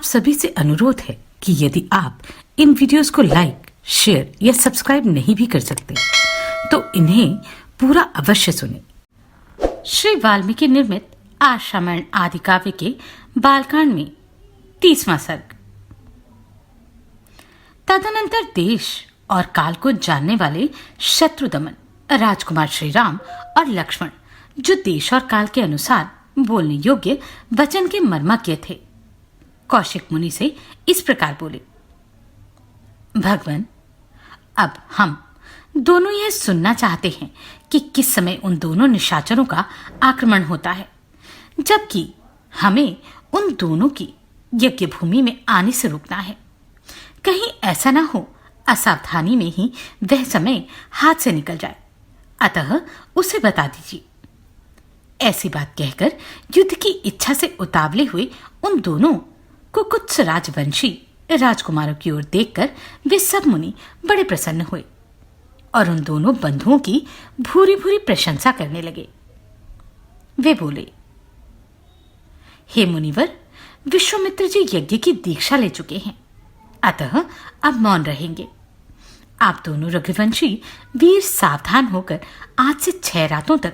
सभी से अनुरोध है कि यदि आप इन वीडियोस को लाइक, शेयर या सब्सक्राइब नहीं भी कर सकते तो इन्हें पूरा अवश्य सुनें। श्री वाल्मीकि निर्मित आर्ष रामायण आदि काव्य के बालकांड में 30वां सर्ग। तदनंतर देश और काल को जानने वाले शत्रुदमन, राजकुमार श्री राम और लक्ष्मण, जो देश और काल के अनुसार बोलने योग्य वचन के मर्मज्ञ थे, कौशिक मुनि से इस प्रकार बोले। भगवान, अब हम दोनों यह सुनना चाहते हैं कि किस समय उन दोनों निशाचरों का आक्रमण होता है, जबकि हमें उन दोनों की यज्ञ भूमि में आने से रुकना है। कहीं ऐसा ना हो असावधानी में ही वह समय हाथ से निकल जाए, अतः उसे बता दीजिए। ऐसी बात कहकर युद्ध की इच्छा से उतावले हुए उन दोनों को कुछ राजवंशी राजकुमारों की ओर देखकर वे सब मुनि बड़े प्रसन्न हुए और उन दोनों बंधुओं की भूरी भूरी प्रशंसा करने लगे। वे बोले, हे मुनिवर, विश्वामित्र जी यज्ञ की दीक्षा ले चुके हैं, अतः अब मौन रहेंगे। आप दोनों रघुवंशी वीर सावधान होकर आज से 6 रातों तक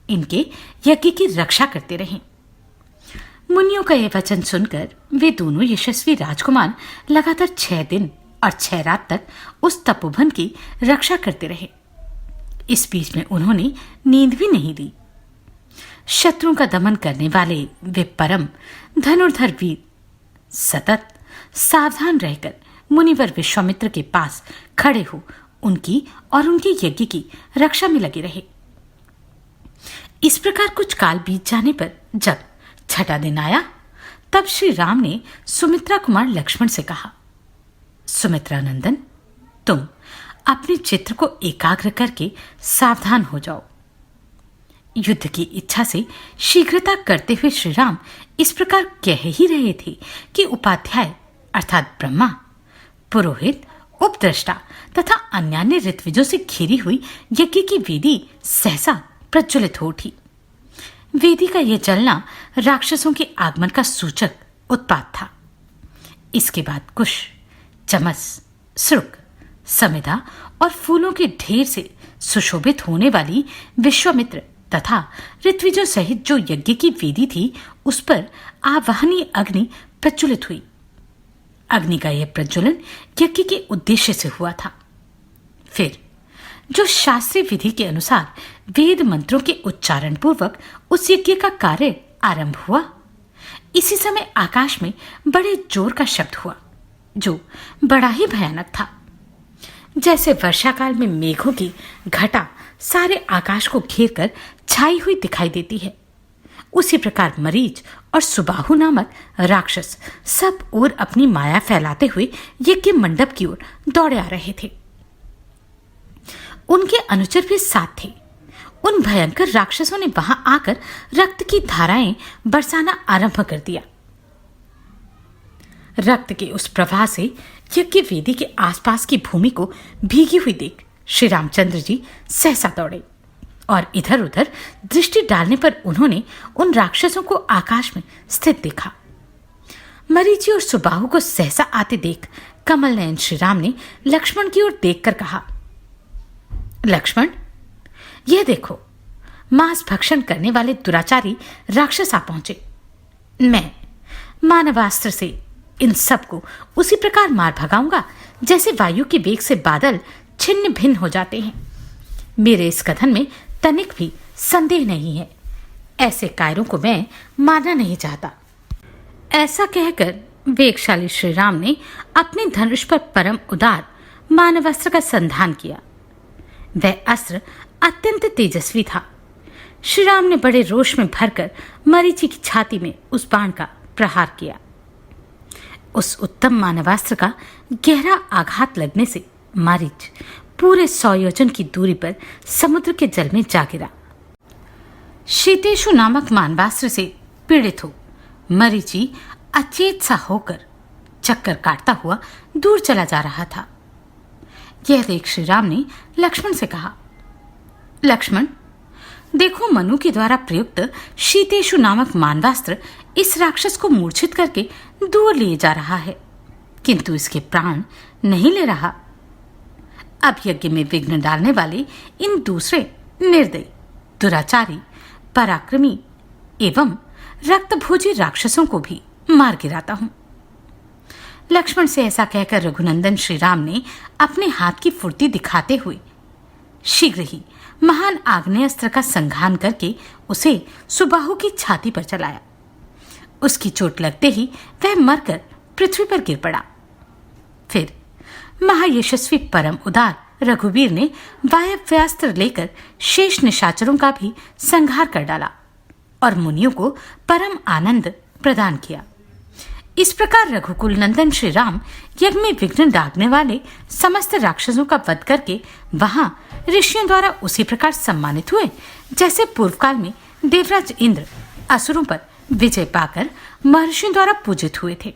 इनके यज्ञ की रक्षा करते रहें। मुनियों का यह वचन सुनकर वे दोनों यशस्वी राजकुमार लगातार 6 दिन और 6 रात तक उस तपोवन की रक्षा करते रहे। इस बीच में उन्होंने नींद भी नहीं ली। शत्रुओं का दमन करने वाले वे परम धनुर्धर वीर सतत सावधान रहकर मुनिवर विश्वामित्र के पास खड़े हो उनकी और उनके यज्ञ की रक्षा में लगे रहे। इस प्रकार कुछ काल बीत जाने पर जब 6ठा दिन आया, तब श्री राम ने सुमित्रा कुमार लक्ष्मण से कहा, सुमित्रा नंदन, तुम अपने चित्र को एकाग्र करके सावधान हो जाओ। युद्ध की इच्छा से शीघ्रता करते हुए श्री राम इस प्रकार कह ही रहे थे कि उपाध्याय अर्थात ब्रह्मा, पुरोहित, उपद्रष्टा तथा अन्यान्य ऋत्विजों से घिरी हुई यज्ञ की वेदी सहसा प्रज्वलित हो उठी। वेदी का यह जलना राक्षसों के आगमन का सूचक उत्पात था। इसके बाद कुश, चमस, श्रुक, समिधा और फूलों के ढेर से सुशोभित होने वाली विश्वामित्र तथा ऋत्विजों सहित जो यज्ञ की वेदी थी, उस पर आवाहनीय अग्नि प्रज्वलित हुई। अग्नि का यह प्रज्वलन यज्ञ के उद्देश्य से हुआ था। फिर जो शास्त्रीय विधि के अनुसार वेद मंत्रों के उच्चारण पूर्वक उस यज्ञ का कार्य आरंभ हुआ, इसी समय आकाश में बड़े जोर का शब्द हुआ, जो बड़ा ही भयानक था। जैसे वर्षा काल में मेघों की घटा सारे आकाश को घेरकर छाई हुई दिखाई देती है, उसी प्रकार मरीच और सुबाहु नामक राक्षस सब ओर अपनी माया फैलाते हुए यज्ञ मंडप की ओर दौड़े आ रहे थे। उनके अनुचर भी साथ थे। उन भयंकर राक्षसों ने वहां आकर रक्त की धाराएं बरसाना आरंभ कर दिया। रक्त के उस प्रवाह से यज्ञ वेदी के आसपास की भूमि को भीगी हुई देख श्री रामचंद्र जी सहसा दौड़े और इधर उधर दृष्टि डालने पर उन्होंने उन राक्षसों को आकाश में स्थित देखा। मरीचि और सुबाहु को सहसा आते देख कमल नयन श्री राम ने लक्ष्मण की ओर देखकर कहा, लक्ष्मण, यह देखो, मांस भक्षण करने वाले दुराचारी राक्षस आ पहुंचे। मैं मानवास्त्र से इन सबको उसी प्रकार मार भगाऊंगा जैसे वायु के वेग से बादल छिन्न भिन्न हो जाते हैं। मेरे इस कथन में तनिक भी संदेह नहीं है। ऐसे कायरों को मैं मारना नहीं चाहता। ऐसा कहकर वेगशाली श्री राम ने अपने धनुष पर परम उदार मानवास्त्र का संधान किया। वह अस्त्र अत्यंत तेजस्वी था। श्री राम ने बड़े रोष में भरकर मरीचि की छाती में उस बाण का प्रहार किया। उस उत्तम मानवास्त्र का गहरा आघात लगने से मारीच पूरे 100 योजन की दूरी पर समुद्र के जल में जा गिरा। शीतेशु नामक मानवास्त्र से पीड़ित हो मरीचि अचेत सा होकर चक्कर काटता हुआ दूर चला जा रहा था। यह देख श्री राम ने लक्ष्मण से कहा, लक्ष्मण, देखो, मनु के द्वारा प्रयुक्त शीतेशु नामक मानवास्त्र इस राक्षस को मूर्छित करके दूर ले जा रहा है, किंतु इसके प्राण नहीं ले रहा। अब यज्ञ में विघ्न डालने वाले इन दूसरे निर्दयी, दुराचारी, पराक्रमी एवं रक्तभोजी राक्षसों को भी मार गिराता हूं। लक्ष्मण से ऐसा कहकर रघुनंदन श्री राम ने अपने हाथ की फुर्ती दिखाते हुए शीघ्र ही महान आग्नेयास्त्र का संघान करके उसे सुबाहु की छाती पर चलाया। उसकी चोट लगते ही वह मरकर पृथ्वी पर गिर पड़ा। फिर महायशस्वी परम उदार रघुवीर ने वायव्यास्त्र लेकर शेष निशाचरों का भी संहार कर डाला और मुनियों को परम आनंद प्रदान किया। इस प्रकार रघुकुल नंदन श्री राम यज्ञ में विघ्न डालने वाले समस्त राक्षसों का वध करके वहां ऋषियों द्वारा उसी प्रकार सम्मानित हुए जैसे पूर्व काल में देवराज इंद्र असुरों पर विजय पाकर महर्षियों द्वारा पूजित हुए थे।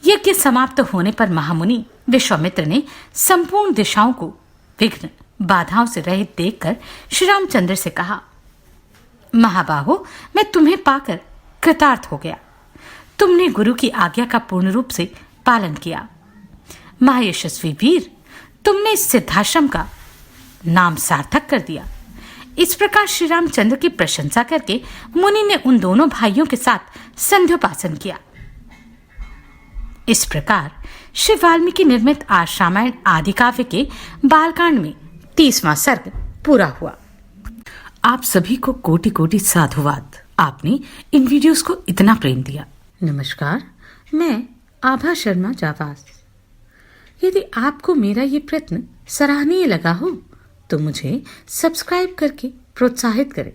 यज्ञ समाप्त होने पर महामुनि विश्वामित्र ने संपूर्ण दिशाओं को विघ्न बाधाओं से रहित देखकर श्री रामचंद्र से कहा, महाबाहो, मैं तुम्हें पाकर कृतार्थ हो गया। तुमने गुरु की आज्ञा का पूर्ण रूप से पालन किया। महायशस्वी वीर, तुमने इस सिद्धाश्रम का नाम सार्थक कर दिया। इस प्रकार श्री रामचंद्र की प्रशंसा करके मुनि ने उन दोनों भाइयों के साथ संध्योपासन किया। इस प्रकार श्री वाल्मीकि निर्मित आर्ष रामायण आदि काव्य के बालकांड में 30वां सर्ग पूरा हुआ। आप सभी को कोटि कोटि साधुवाद। आपने इन वीडियोस को इतना प्रेम दिया। नमस्कार, मैं आभा शर्मा जावास। यदि आपको मेरा ये प्रयत्न सराहनीय लगा हो तो मुझे सब्सक्राइब करके प्रोत्साहित करें।